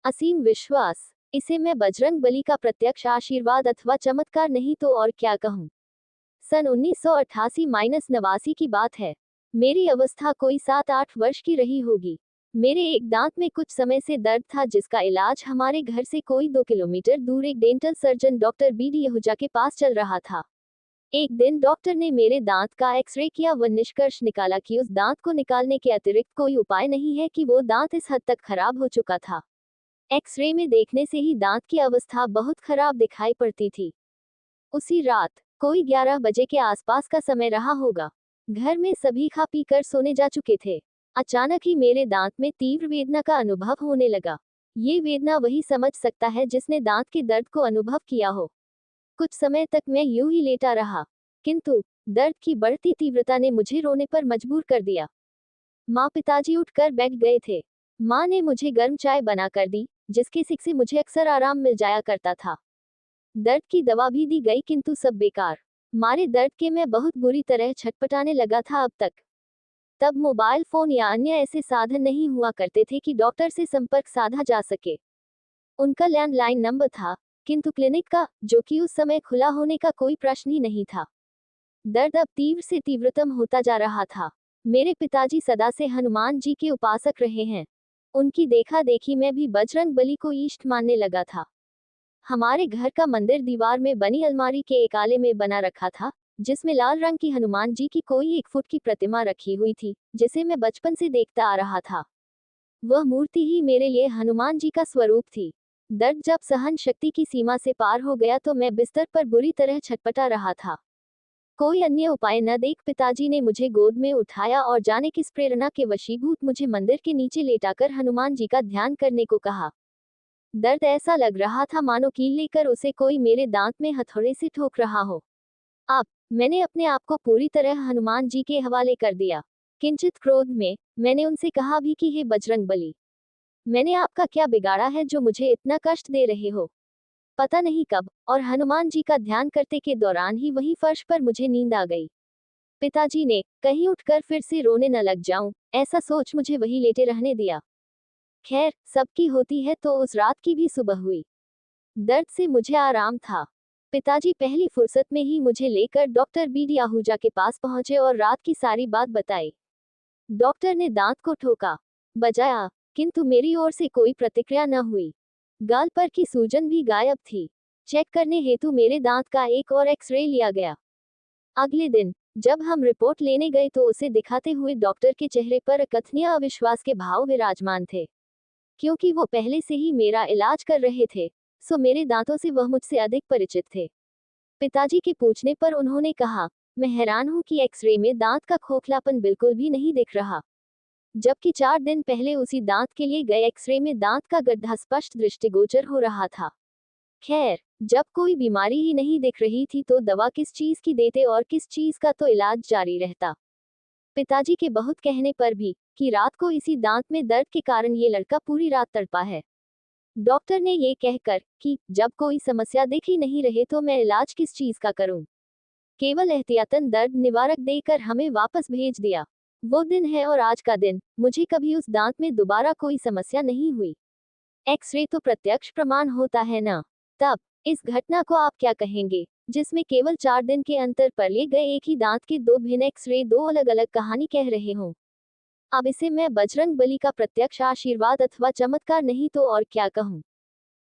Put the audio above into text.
असीम विश्वास। इसे मैं बजरंग बली का प्रत्यक्ष आशीर्वाद अथवा चमत्कार नहीं तो और क्या कहूँ। सन 1988-89 की बात है। मेरी अवस्था कोई 7-8 वर्ष की रही होगी। मेरे एक दांत में कुछ समय से दर्द था, जिसका इलाज हमारे घर से कोई 2 किलोमीटर दूर एक dental surgeon doctor BD. Ahuja के पास चल रहा था। एक दिन डॉक्टर ने मेरे दांत का एक्सरे किया व निष्कर्ष निकाला कि उस दांत को निकालने के अतिरिक्त कोई उपाय नहीं है, कि वो दांत इस हद तक खराब हो चुका था। एक्सरे में देखने से ही दांत की अवस्था बहुत खराब दिखाई पड़ती थी। उसी रात कोई 11 बजे के आसपास का समय रहा होगा। घर में सभी खा पी कर सोने जा चुके थे। अचानक ही मेरे दांत में तीव्र वेदना का अनुभव होने लगा। ये वेदना वही समझ सकता है जिसने दांत के दर्द को अनुभव किया हो। कुछ समय तक मैं यूं ही लेटा रहा, किंतु दर्द की बढ़ती तीव्रता ने मुझे रोने पर मजबूर कर दिया। माँ पिताजी उठकर बैठ गए थे। माँ ने मुझे गर्म चाय बना कर दी, जिसके सिक से मुझे अक्सर आराम मिल जाया करता था। दर्द की दवा भी दी गई, किंतु सब बेकार। मारे दर्द के मैं बहुत बुरी तरह छटपटाने लगा था अब तक। तब मोबाइल फोन या अन्य ऐसे साधन नहीं हुआ करते थे कि डॉक्टर से संपर्क साधा जा सके। उनका लैंडलाइन नंबर था, किंतु क्लिनिक का, जो कि उस समय खुला होने का कोई प्रश्न ही नहीं था। दर्द अब तीव्र से तीव्रतम होता जा रहा था। मेरे पिताजी सदा से हनुमान जी के उपासक रहे हैं। उनकी देखा देखी मैं भी बजरंग बली को इष्ट मानने लगा था। हमारे घर का मंदिर दीवार में बनी अलमारी के एक आले में बना रखा था, जिसमें लाल रंग की हनुमान जी की कोई 1 फुट की प्रतिमा रखी हुई थी, जिसे मैं बचपन से देखता आ रहा था। वह मूर्ति ही मेरे लिए हनुमान जी का स्वरूप थी। दर्द जब सहन शक्ति की सीमा से पार हो गया तो मैं बिस्तर पर बुरी तरह छटपटा रहा था। कोई अन्य उपाय न देख पिताजी ने मुझे गोद में उठाया और जाने किस प्रेरणा के वशीभूत मुझे मंदिर के नीचे लेटाकर हनुमान जी का ध्यान करने को कहा। दर्द ऐसा लग रहा था मानो कील लेकर उसे कोई मेरे दांत में हथौड़े से ठोक रहा हो। अब मैंने अपने आप को पूरी तरह हनुमान जी के हवाले कर दिया। किंचित क्रोध में मैंने उनसे कहा भी कि हे बजरंग बली, मैंने आपका क्या बिगाड़ा है जो मुझे इतना कष्ट दे रहे हो। पता नहीं कब और हनुमान जी का ध्यान करते के दौरान ही वही फर्श पर मुझे नींद आ गई। पिताजी ने कहीं उठकर फिर से रोने न लग जाऊं, ऐसा सोच मुझे वही लेटे रहने दिया। खैर, सबकी होती है तो उस रात की भी सुबह हुई। दर्द से मुझे आराम था। पिताजी पहली फुर्सत में ही मुझे लेकर डॉक्टर बी.डी. आहूजा के पास पहुंचे और रात की सारी बात बताई। डॉक्टर ने दांत को ठोका, बजाया, किंतु मेरी ओर से कोई प्रतिक्रिया न हुई। गाल पर की सूजन भी गायब थी। चेक करने हेतु मेरे दांत का एक और एक्सरे लिया गया। अगले दिन जब हम रिपोर्ट लेने गए तो उसे दिखाते हुए डॉक्टर के चेहरे पर अकथनीय अविश्वास के भाव विराजमान थे। क्योंकि वो पहले से ही मेरा इलाज कर रहे थे, सो मेरे दांतों से वह मुझसे अधिक परिचित थे। पिताजी के पूछने पर उन्होंने कहा, मैं हैरान हूं कि एक्सरे में दांत का खोखलापन बिल्कुल भी नहीं दिख रहा, जबकि 4 दिन पहले उसी दांत के लिए गए एक्सरे में दांत का गड्ढा स्पष्ट दृष्टिगोचर हो रहा था। खैर, जब कोई बीमारी ही नहीं दिख रही थी तो दवा किस चीज की देते और किस चीज का तो इलाज जारी रहता। पिताजी के बहुत कहने पर भी कि रात को इसी दांत में दर्द के कारण ये लड़का पूरी रात तड़पा है। डॉक्टर ने ये कहकर कि जब कोई समस्या दिख ही नहीं रहे तो मैं इलाज किस चीज का करूं, केवल एहतियातन दर्द निवारक देकर हमें वापस भेज दिया। वो दिन है और आज का दिन, मुझे कभी उस दांत में दोबारा कोई समस्या नहीं हुई। एक्सरे तो प्रत्यक्ष प्रमाण होता है ना। तब इस घटना को आप क्या कहेंगे, जिसमें केवल 4 दिन के अंतर पर लिए गए एक ही दांत के 2 भिन्न एक्सरे 2 अलग अलग कहानी कह रहे हों। अब इसे मैं बजरंग बली का प्रत्यक्ष आशीर्वाद अथवा चमत्कार नहीं तो और क्या कहूं।